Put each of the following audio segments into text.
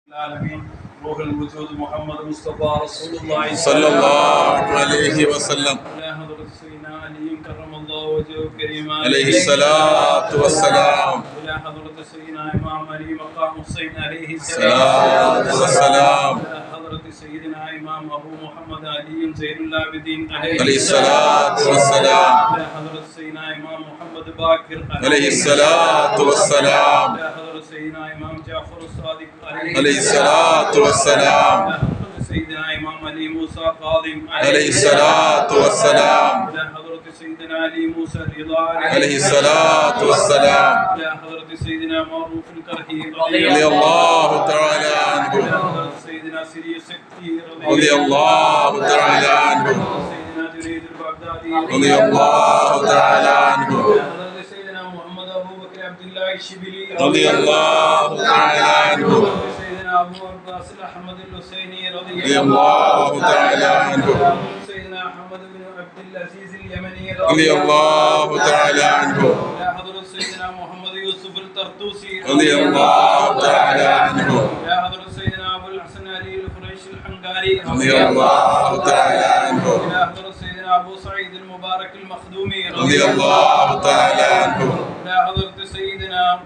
العالمين روح الوجود محمد مصطفى رسول الله صلى الله عليه وسلم على حضرة سيدنا علي كرم الله وجهه الكريم عليه الصلاة والسلام إلى حضرة سيدنا إمام علي مقام حسين عليه الصلاة والسلام إلى حضرة سيدنا إمام أبو محمد علي زين العابدين عليه الصلاة والسلام إلى حضرة سيدنا إمام محمد باكر عليه الصلاة والسلام إلى حضرة سيدنا إمام جعفر الصادق عليه الصلاة والسلام إلى حضرة سيدنا إمام علي موسى قاضم عليه الصلاة والسلام إلى حضرة سيدنا علي موسى رضا عليه الصلاة والسلام إلى حضرة سيدنا معروف الكرهي رضي الله تعالى عنه إلى حضرة سيدنا سري سكتي رضي الله تعالى عنه سيدنا جريد البغدادي رضي الله تعالى عنه إلى حضرة سيدنا محمد أبو بكر عبد الله الشبلي رضي الله تعالى عنه سيدنا أبو عباس الأحمد الحسيني رضي الله تعالى عنه سيدنا أحمد بن عبد العزيز اليمني رضي الله تعالى عنه إلى حضرة سيدنا محمد يوسف الطرطوسي رضي الله تعالى عنه إلى حضرة سيدنا أبو الحسن علي القريشي الحنغاري رضي الله تعالى عنه إلى حضرة سيدنا أبو سعيد المبارك المخدومي رضي الله تعالى عنه إلى حضرة سيدنا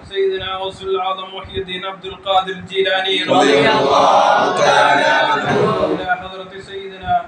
سيدنا غوث الأعظم محي الدين عبد القادر الجيلاني رضي الله تعالى عنه إلى حضرة سيدنا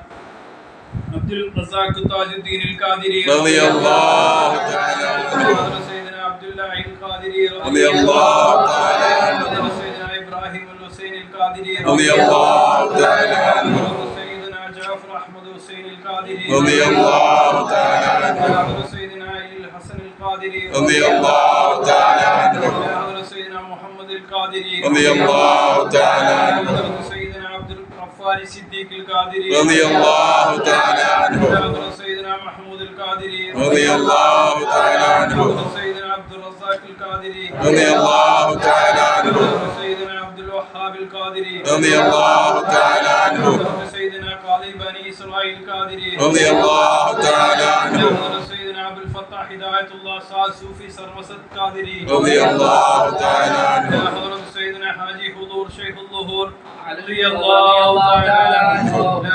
عبد الرزاق تاج الدين القادري رضي الله تعالى عنه حضرة سيدنا عبد الله القادري رضي الله تعالى عنه حضرة سيدنا إبراهيم الحسين القادري رضي الله تعالى عنه حضرة سيدنا جعفر أحمد حسين القادري رضي الله تعالى عنه حضرة سيدنا علي الحسن القادري رضي الله تعالى عنه حضرة سيدنا محمد القادري رضي الله تعالى عنه حضرة سيدنا عبد الغفار الصديق القادري رضي الله تعالى عنه حضرة سيدنا محمود القادري رضي الله تعالى عنه حضرة سيدنا عبد الرزاق القادري رضي الله تعالى عنه حضرة سيدنا عبد الوهاب القادري رضي الله تعالى عنه حضرة سيدنا قاضي بني إسرائيل القادري رضي الله تعالى عنه حضرة سيدنا عبد الفتاح هداية الله سعد صوفي سرمسد القادري رضي الله تعالى عنه حضرة سيدنا حاجي حضور شيخ الظهور رضي الله تعالى عنه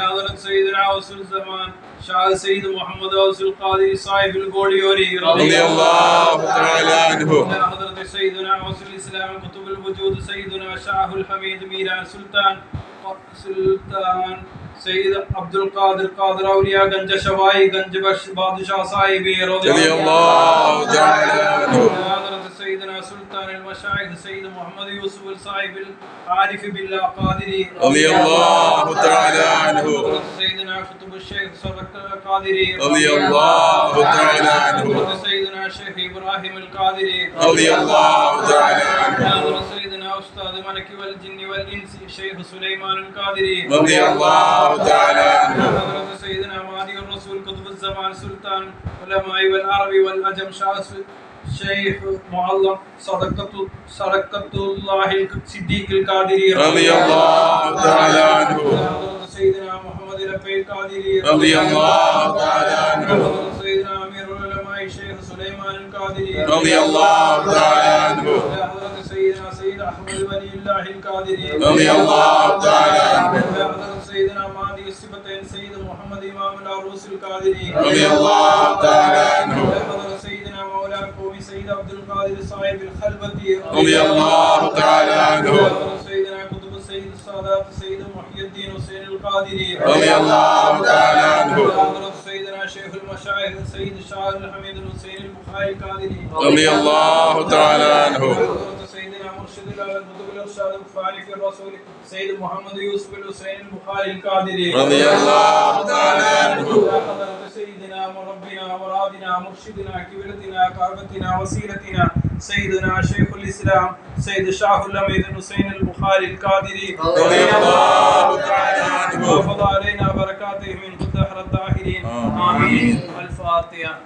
حضرة سيدنا وصل الزمان شاه سيد محمد وصل القادري صاحب الغوريوري رضي الله تعالى عنه حضرة سيدنا وصل الإسلام كتب الوجود سيدنا شاه الحميد ميران سلطان سيد عبد القادر قادر أولياء گنج شوائی گنج بادشاہ صاحبی رضي الله تعالى عنه حضرت سيدنا سلطان المشايخ سيد محمد يوسف الصاحب العارف بالله قادري رضي الله تعالى عنه حضرت سيدنا كتب الشيخ صدق القادري رضي الله تعالى عنه حضرت سيدنا الشيخ إبراهيم القادري رضي الله تعالى عنه حضرت سيدنا أستاذ ملك والجن والإنس الشيخ سليمان القادري رضي الله تعالى عنه حضرت سيدنا مهدي الرسول قطب الزمان سلطان علماء والعرب والعجم شيخ معلم صدقة الله الصديق القادري رضي الله تعالى عنه حضرت سيدنا محمد رفيع القادري رضي الله تعالى عنه حضرت سيدنا أمير العلماء شيخ سليمان القادري رضي الله تعالى عنه حضرت سيدنا سيد أحمد ولي الله القادري رضي الله تعالى عنه حضرت سيدنا مهدي السبتين سيد محمد إمام العروس القادري رضي الله تعالى عنه حضرت سيدنا مولانا قومي سيد عبد القادر صاحب الخلبتي رضي الله تعالى عنه حضرت سيدنا قطب السيد السادات سيد محي الدين حسين القادري رضي الله تعالى عنه حضرت سيدنا شيخ المشايخ سيد الشاعر الحميد الحسين البخاري القادري رضي الله تعالى عنه حضرت سيدنا مرشد القطب الارشاد الفاني في الرسول سيد محمد يوسف الحسين البخاري القادري رضي الله تعالى عنه حضرت سيدنا مربنا مرادنا مرشدنا كبلتنا كعبتنا وسيلتنا سيدنا شيخ الإسلام سيد شاه الحميد الحسين البخاري القادري رضي الله تعالى عنه وفض علينا بركاته من قدر الطاهرين آمين الفاتحة.